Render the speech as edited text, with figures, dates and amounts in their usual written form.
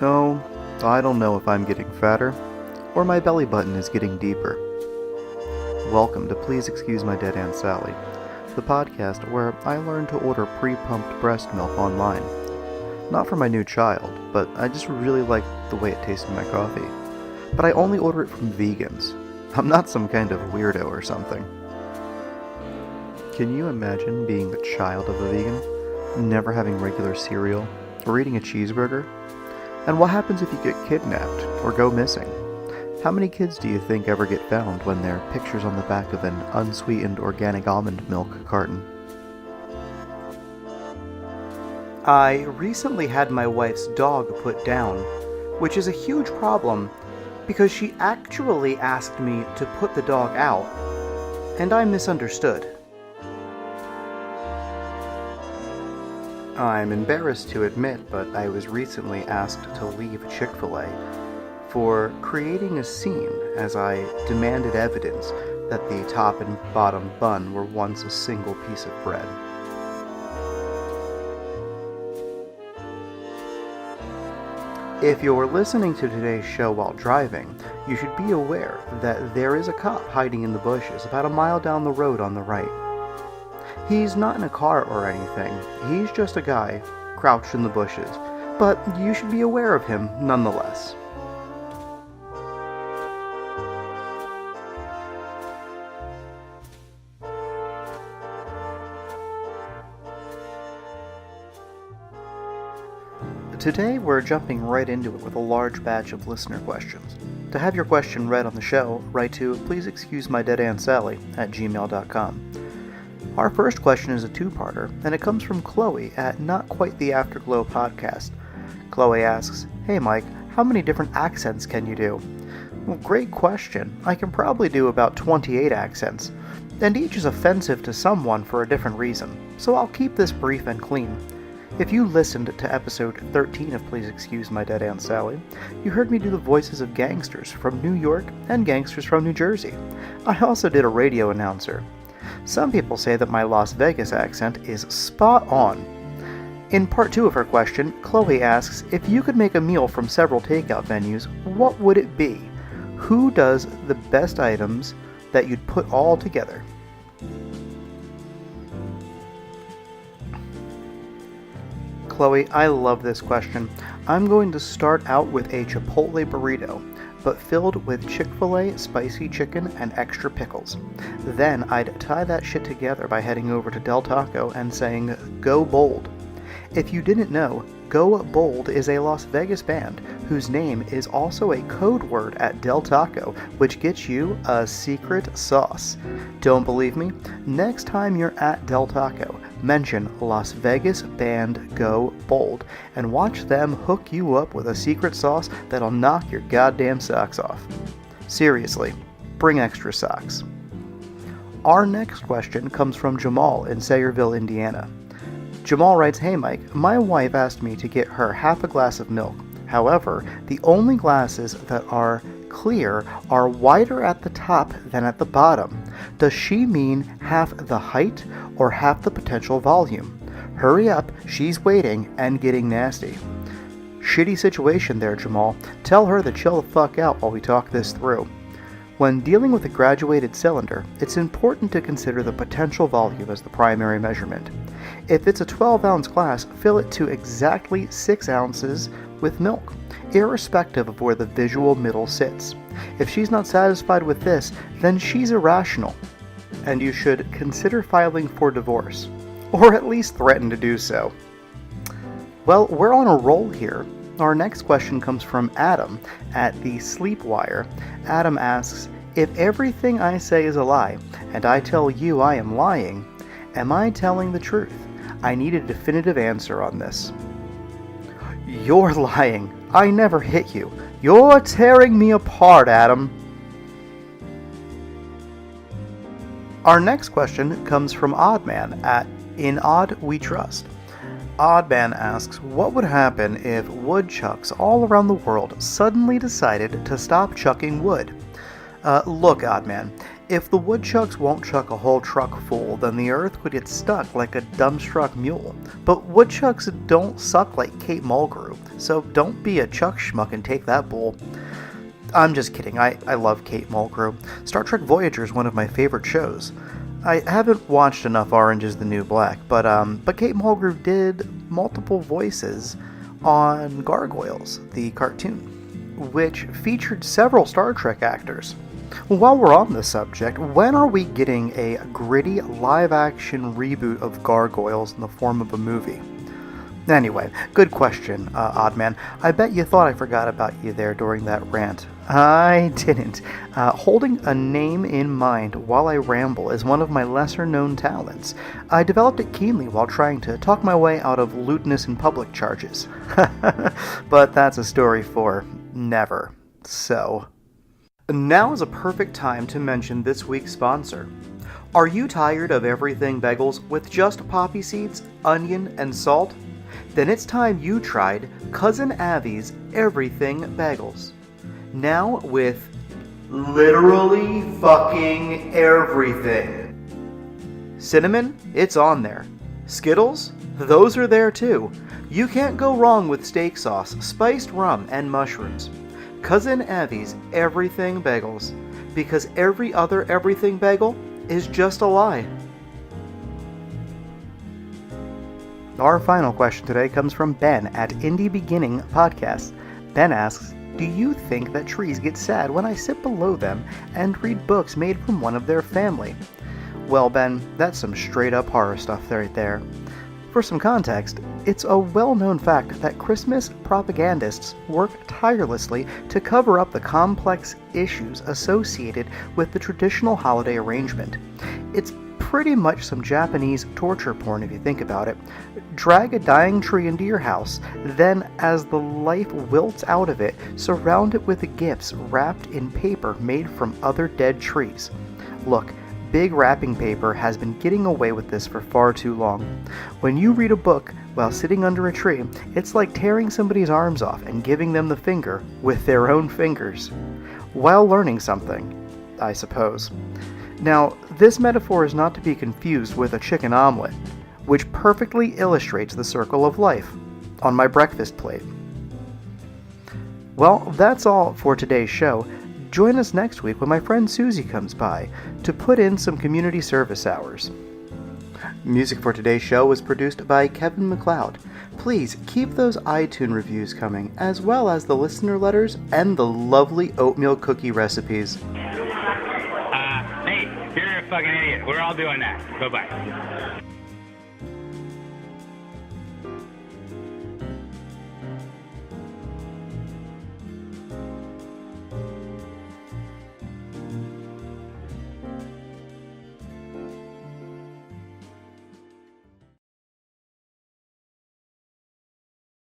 Oh, I don't know if I'm getting fatter, or my belly button is getting deeper. Welcome to Please Excuse My Dead Aunt Sally, the podcast where I learned to order pre-pumped breast milk online. Not for my new child, but I just really like the way it tastes in my coffee. But I only order it from vegans. I'm not some kind of weirdo or something. Can you imagine being the child of a vegan, never having regular cereal, or eating a cheeseburger? And what happens if you get kidnapped or go missing? How many kids do you think ever get found when their picture's on the back of an unsweetened organic almond milk carton? I recently had my wife's dog put down, which is a huge problem because she actually asked me to put the dog out, and I misunderstood. I'm embarrassed to admit, but I was recently asked to leave Chick-fil-A for creating a scene as I demanded evidence that the top and bottom bun were once a single piece of bread. If you're listening to today's show while driving, you should be aware that there is a cop hiding in the bushes about a mile down the road on the right. He's not in a car or anything, he's just a guy crouched in the bushes, but you should be aware of him nonetheless. Today we're jumping right into it with a large batch of listener questions. To have your question read on the show, write to pleaseexcusemydeadauntsally@gmail.com. Our first question is a two-parter, and it comes from Chloe at Not Quite the Afterglow podcast. Chloe asks, "Hey Mike, how many different accents can you do?" Well, great question. I can probably do about 28 accents, and each is offensive to someone for a different reason, so I'll keep this brief and clean. If you listened to episode 13 of Please Excuse My Dead Aunt Sally, you heard me do the voices of gangsters from New York and gangsters from New Jersey. I also did a radio announcer. Some people say that my Las Vegas accent is spot on. In part 2 of her question, Chloe asks, if you could make a meal from several takeout venues, what would it be? Who does the best items that you'd put all together? Chloe, I love this question. I'm going to start out with a Chipotle burrito, but filled with Chick-fil-A spicy chicken and extra pickles. Then I'd tie that shit together by heading over to Del Taco and saying, "Go Bold." If you didn't know, Go Bold is a Las Vegas band whose name is also a code word at Del Taco, which gets you a secret sauce. Don't believe me? Next time you're at Del Taco, mention Las Vegas band Go Bold and watch them hook you up with a secret sauce that'll knock your goddamn socks off. Seriously, bring extra socks. Our next question comes from Jamal in Sayreville, Indiana. Jamal writes, "Hey Mike, my wife asked me to get her half a glass of milk. However, the only glasses that are clear are wider at the top than at the bottom. Does she mean half the height or half the potential volume? Hurry up, she's waiting and getting nasty." Shitty situation there, Jamal. Tell her to chill the fuck out while we talk this through. When dealing with a graduated cylinder, it's important to consider the potential volume as the primary measurement. If it's a 12-ounce glass, fill it to exactly 6 ounces with milk, irrespective of where the visual middle sits. If she's not satisfied with this, then she's irrational, and you should consider filing for divorce, or at least threaten to do so. Well, we're on a roll here. Our next question comes from Adam at the Sleepwire. Adam asks, if everything I say is a lie, and I tell you I am lying, am I telling the truth? I need a definitive answer on this. You're lying. I never hit you. You're tearing me apart, Adam. Our next question comes from Oddman at In Odd We Trust. Oddman asks, what would happen if woodchucks all around the world suddenly decided to stop chucking wood? Look, Oddman, if the woodchucks won't chuck a whole truck full, then the earth would get stuck like a dumbstruck mule. But woodchucks don't suck like Kate Mulgrew. so don't be a Chuck schmuck and take that bull. I'm just kidding, I love Kate Mulgrew. Star Trek Voyager is one of my favorite shows. I haven't watched enough Orange is the New Black, but Kate Mulgrew did multiple voices on Gargoyles, the cartoon, which featured several Star Trek actors. While we're on the subject, when are we getting a gritty live-action reboot of Gargoyles in the form of a movie? Anyway, good question, Oddman. I bet you thought I forgot about you there during that rant. I didn't. Holding a name in mind while I ramble is one of my lesser-known talents. I developed it keenly while trying to talk my way out of lewdness in public charges. But that's a story for never. So, now is a perfect time to mention this week's sponsor. Are you tired of everything bagels with just poppy seeds, onion, and salt? Then it's time you tried Cousin Abby's Everything Bagels. Now with literally fucking everything. Cinnamon? It's on there. Skittles? Those are there too. You can't go wrong with steak sauce, spiced rum, and mushrooms. Cousin Abby's Everything Bagels. Because every other everything bagel is just a lie. Our final question today comes from Ben at Indie Beginning Podcast. Ben asks, do you think that trees get sad when I sit below them and read books made from one of their family? Well, Ben, that's some straight up horror stuff right there. For some context, it's a well-known fact that Christmas propagandists work tirelessly to cover up the complex issues associated with the traditional holiday arrangement. It's pretty much some Japanese torture porn if you think about it. Drag a dying tree into your house, then as the life wilts out of it, surround it with gifts wrapped in paper made from other dead trees. Look, big wrapping paper has been getting away with this for far too long. When you read a book while sitting under a tree, it's like tearing somebody's arms off and giving them the finger with their own fingers. While learning something, I suppose. Now, this metaphor is not to be confused with a chicken omelet, which perfectly illustrates the circle of life on my breakfast plate. Well, that's all for today's show. Join us next week when my friend Susie comes by to put in some community service hours. Music for today's show was produced by Kevin MacLeod. Please keep those iTunes reviews coming, as well as the listener letters and the lovely oatmeal cookie recipes. Hey, you're a fucking idiot. We're all doing that. Bye-bye.